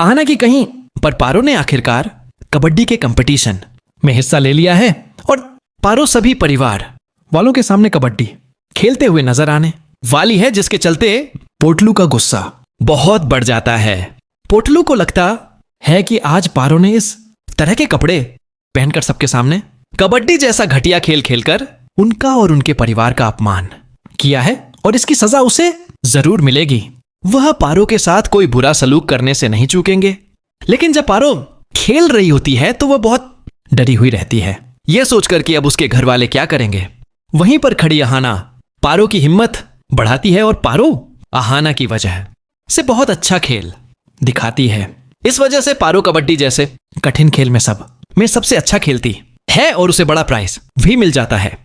आहाना की कहीं पर पारो ने आखिरकार कबड्डी के कंपटीशन में हिस्सा ले लिया है और पारो सभी परिवार वालों के सामने कबड्डी खेलते हुए नजर आने वाली है, जिसके चलते पोटलू का गुस्सा बहुत बढ़ जाता है। पोटलू को लगता है कि आज पारो ने इस तरह के कपड़े पहनकर सबके सामने कबड्डी जैसा घटिया खेल खेलकर उनका और उनके परिवार का अपमान किया है और इसकी सजा उसे जरूर मिलेगी। वह पारो के साथ कोई बुरा सलूक करने से नहीं चूकेंगे, लेकिन जब पारो खेल रही होती है तो वह बहुत डरी हुई रहती है, यह सोचकर कि अब उसके घर वाले क्या करेंगे। वहीं पर खड़ी आहाना पारो की हिम्मत बढ़ाती है और पारो आहाना की वजह से बहुत अच्छा खेल दिखाती है। इस वजह से पारो कबड्डी जैसे कठिन खेल में सबसे अच्छा खेलती है और उसे बड़ा प्राइज भी मिल जाता है।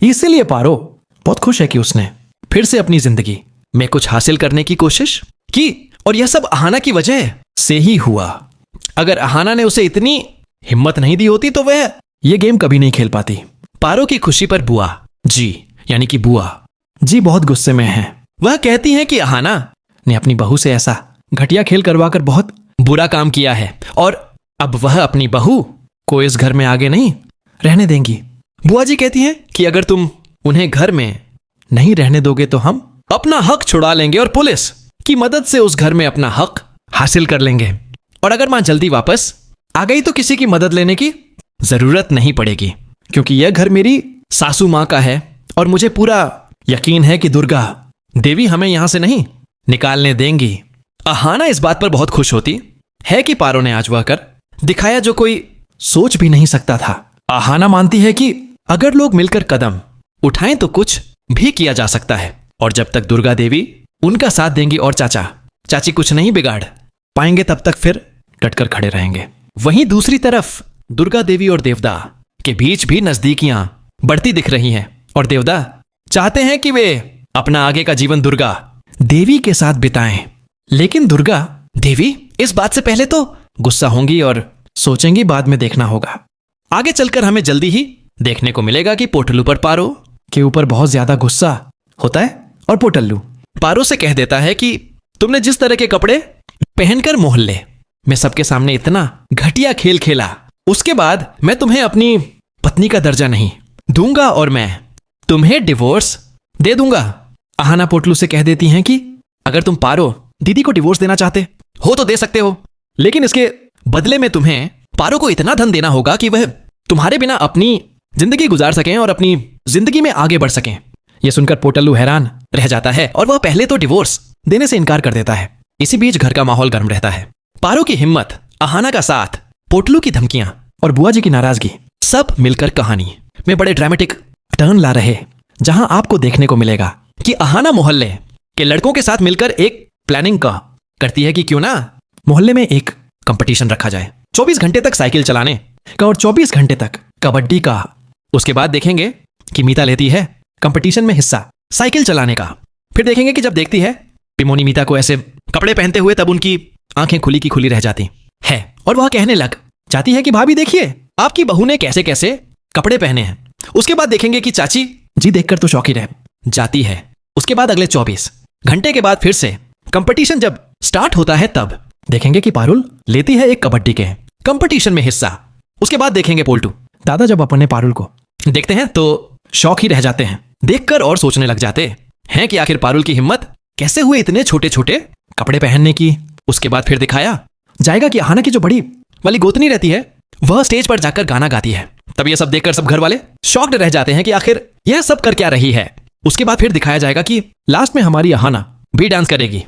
इसीलिए पारो बहुत खुश है कि उसने फिर से अपनी जिंदगी में कुछ हासिल करने की कोशिश की और यह सब आहाना की वजह से ही हुआ। अगर आहाना ने उसे इतनी हिम्मत नहीं दी होती तो वह यह गेम कभी नहीं खेल पाती। पारो की खुशी पर बुआ जी यानी कि बुआ जी बहुत गुस्से में हैं। वह कहती हैं कि आहाना ने अपनी बहू से ऐसा घटिया खेल करवाकर बहुत बुरा काम किया है और अब वह अपनी बहू को इस घर में आगे नहीं रहने देंगी। बुआ जी कहती हैं कि अगर तुम उन्हें घर में नहीं रहने दोगे तो हम अपना हक छुड़ा लेंगे और पुलिस की मदद से उस घर में अपना हक हासिल कर लेंगे, और अगर मां जल्दी वापस आ गई तो किसी की मदद लेने की जरूरत नहीं पड़ेगी, क्योंकि यह घर मेरी सासू मां का है और मुझे पूरा यकीन है कि दुर्गा देवी हमें यहां से नहीं निकालने देंगी। आहाना इस बात पर बहुत खुश होती है कि पारो ने आज वह कर दिखाया जो कोई सोच भी नहीं सकता था। आहाना मानती है कि अगर लोग मिलकर कदम उठाएं तो कुछ भी किया जा सकता है, और जब तक दुर्गा देवी उनका साथ देंगी और चाची कुछ नहीं बिगाड़ पाएंगे तब तक फिर डटकर खड़े रहेंगे। वहीं दूसरी तरफ दुर्गा देवी और देवदा के बीच भी नजदीकियां बढ़ती दिख रही हैं और देवदा चाहते हैं कि वे अपना आगे का जीवन दुर्गा देवी के साथ बिताएं, लेकिन दुर्गा देवी इस बात से पहले तो गुस्सा होंगी और सोचेंगी बाद में देखना होगा। आगे चलकर हमें जल्दी ही देखने को मिलेगा कि पोटलू पर पारो के ऊपर बहुत ज्यादा गुस्सा होता है और पोटल्लू पारो से कह देता है कि तुमने जिस तरह के कपड़े पहनकर मोहल्ले में सबके सामने इतना घटिया खेल खेला, उसके बाद मैं तुम्हें अपनी पत्नी का दर्जा नहीं दूंगा और मैं तुम्हें डिवोर्स दे दूंगा। आहाना पोटलू से कह देती हैं कि अगर तुम पारो दीदी को डिवोर्स देना चाहते हो तो दे सकते हो, लेकिन इसके बदले में तुम्हें पारो को इतना धन देना होगा कि वह तुम्हारे बिना अपनी जिंदगी गुजार सकें और अपनी जिंदगी में आगे बढ़ सकें। यह सुनकर पोटल्लू हैरान रह जाता है और वह पहले तो डिवोर्स देने से इनकार कर देता है। इसी बीच घर का माहौल गर्म रहता है। पारो की हिम्मत, आहाना का साथ, पोटलू की धमकियां और बुआ जी की नाराजगी सब मिलकर कहानी में बड़े ड्रामेटिक टर्न ला रहे, जहां आपको देखने को मिलेगा कि आहाना मोहल्ले के लड़कों के साथ मिलकर एक प्लानिंग करती है कि क्यों ना मोहल्ले में एक कंपटीशन रखा जाए, 24 घंटे तक साइकिल चलाने का और 24 घंटे तक कबड्डी का। उसके बाद देखेंगे कि मीता लेती है कंपटीशन में हिस्सा साइकिल चलाने का। फिर देखेंगे कि जब देखती है पिमोनी मीता को ऐसे कपड़े पहनते हुए तब उनकी आंखें खुली की खुली रह जाती है और वह कहने लग जाती है कि भाभी देखिए आपकी बहू ने कैसे कैसे कपड़े पहने हैं। उसके बाद देखेंगे कि चाची जी देखकर तो शौकी रह जाती है। उसके बाद अगले 24 घंटे के बाद फिर से कंपटीशन जब स्टार्ट होता है तब देखेंगे कि पारुल लेती है एक कबड्डी के कंपटीशन में हिस्सा। उसके बाद देखेंगे पोल्टू दादा जब अपने पारुल को देखते हैं तो शौक ही रह जाते हैं देखकर और सोचने लग जाते हैं कि आखिर पारुल की हिम्मत कैसे हुए इतने छोटे छोटे कपड़े पहनने की। उसके बाद फिर दिखाया जाएगा कि आहाना की जो बड़ी वाली गोतनी रहती है वह स्टेज पर जाकर गाना गाती है। तब यह सब देखकर सब घर वाले शॉक्ड रह जाते हैं कि आखिर यह सब कर क्या रही है। उसके बाद फिर दिखाया जाएगा कि लास्ट में हमारी आहाना भी डांस करेगी